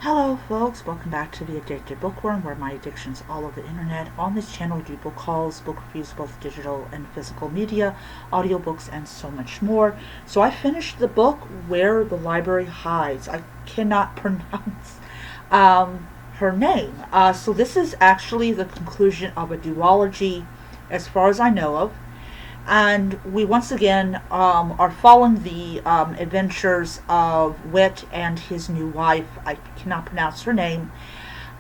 Hello folks, welcome back to The Addicted Bookworm, where my addiction's all over the internet. On this channel we do book hauls, book reviews, both digital and physical media, audiobooks, and so much more. So I finished the book Where the Library Hides. I cannot pronounce her name. So this is actually the conclusion of a duology as far as I know of. And we once again are following the adventures of Wit and his new wife. I cannot pronounce her name.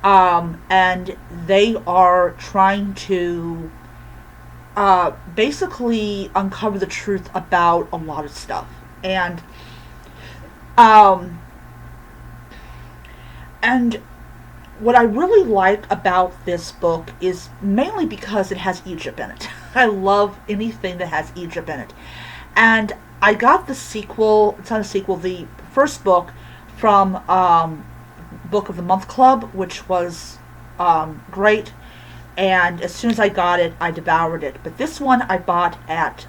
And they are trying to basically uncover the truth about a lot of stuff. Um, and what I really like about this book is mainly because it has Egypt in it. I love anything that has Egypt in it. And I got the sequel, it's not a sequel, the first book from Book of the Month Club, which was great. And as soon as I got it, I devoured it. But this one I bought at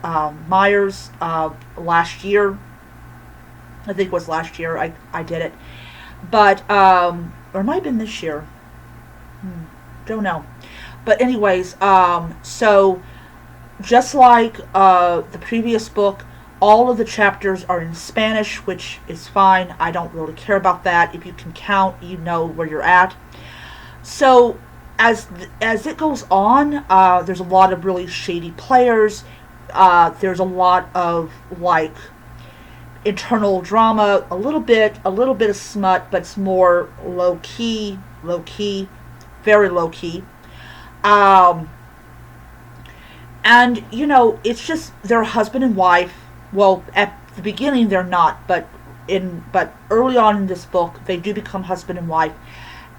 Myers last year. I think it was last year I did it. But or it might have been this year. Don't know. But anyways, so just like the previous book, all of the chapters are in Spanish, which is fine. I don't really care about that. If you can count, you know where you're at. So as it goes on, there's a lot of really shady players. There's a lot of like internal drama, a little bit of smut, but it's more low key, very low key. Um, and it's just they're husband and wife. Well, at the beginning they're not, but early on in this book they do become husband and wife,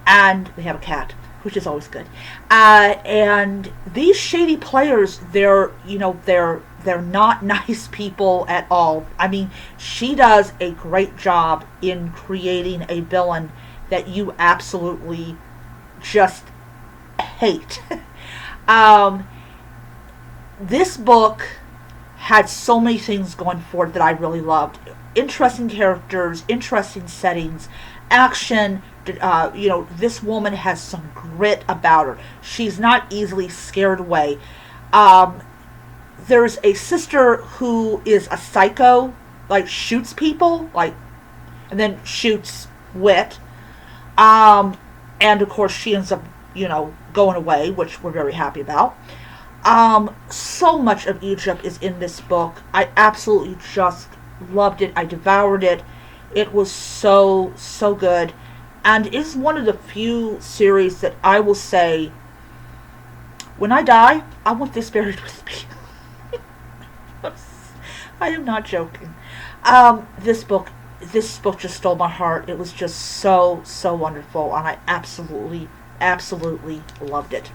and they have a cat, which is always good. And these shady players, they're not nice people at all. I mean, she does a great job in creating a villain that you absolutely just hate. This book had so many things going for it that I really loved. Interesting characters, interesting settings, action. This woman has some grit about her. She's not easily scared away. There's a sister who is a psycho, like shoots people, and then shoots Wit. And of course she ends up, going away, which we're very happy about. So much of Egypt is in this book. I absolutely just loved it. I devoured it. It was so good. And it's one of the few series that I will say, when I die, I want this buried with me. I am not joking. This book just stole my heart. It was just so wonderful, and I absolutely loved it.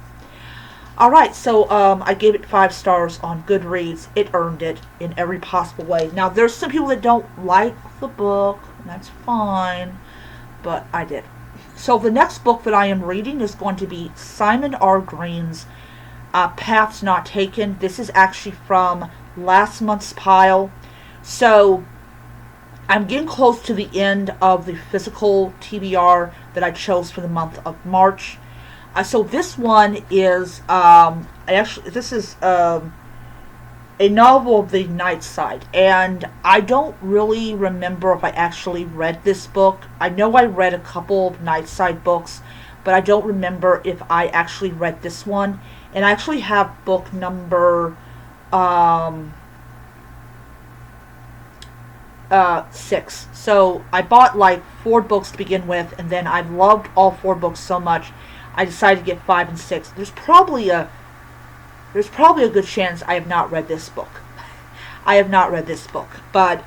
Alright, so I gave it 5 stars on Goodreads. It earned it in every possible way. Now, there's some people that don't like the book, and that's fine, but I did. So the next book that I am reading is going to be Simon R. Green's Paths Not Taken. This is actually from last month's pile. So I'm getting close to the end of the physical TBR that I chose for the month of March. So this one is this is a novel of the night side, and I don't really remember if I actually read this book. I know I read a couple of night side books, but I don't remember if I actually read this one. And I actually have book number 6. So I bought like 4 books to begin with, and then I loved all 4 books so much I decided to get 5 and 6. There's probably a good chance I have not read this book. I have not read this book, but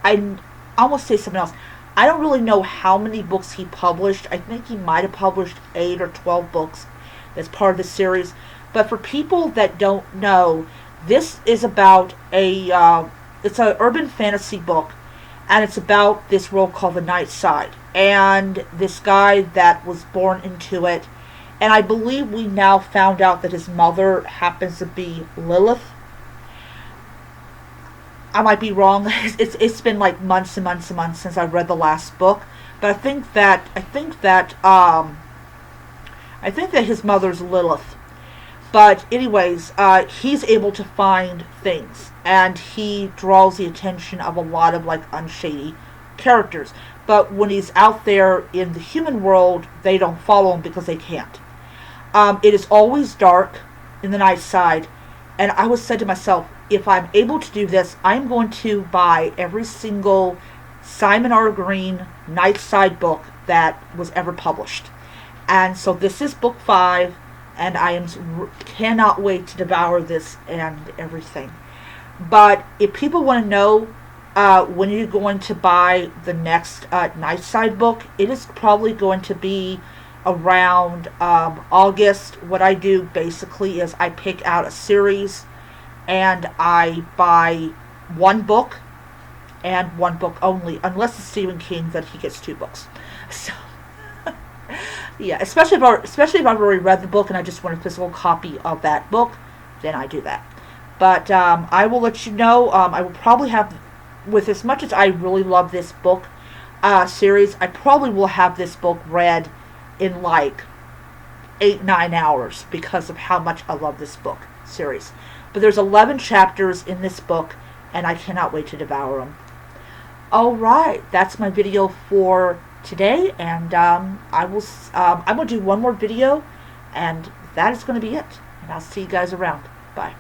I almost say something else. I don't really know how many books he published. I think he might have published 8 or 12 books as part of the series. But for people that don't know, this is about it's an urban fantasy book, and it's about this world called the Night Side, and this guy that was born into it. And I believe we now found out that his mother happens to be Lilith. I might be wrong. It's been like months and months and months since I read the last book. But I think that his mother's Lilith. But anyways, he's able to find things, and he draws the attention of a lot of like unshady characters. But when he's out there in the human world, they don't follow him because they can't. It is always dark in the night side, and I was said to myself, if I'm able to do this, I'm going to buy every single Simon R. Green night side book that was ever published. And so this is book 5, and cannot wait to devour this and everything. But if people want to know when you're going to buy the next night side book, it is probably going to be around August. What I do basically is I pick out a series and I buy one book and one book only, unless it's Stephen King, that he gets 2 books. So yeah, especially if I've already read the book and I just want a physical copy of that book, then I do that. But I will let you know. I will probably have, with as much as I really love this book series, I probably will have this book read in like 8-9 hours because of how much I love this book series. But there's 11 chapters in this book, and I cannot wait to devour them. Alright, that's my video for today, and I'm going to do one more video, and that is going to be it. And I'll see you guys around. Bye.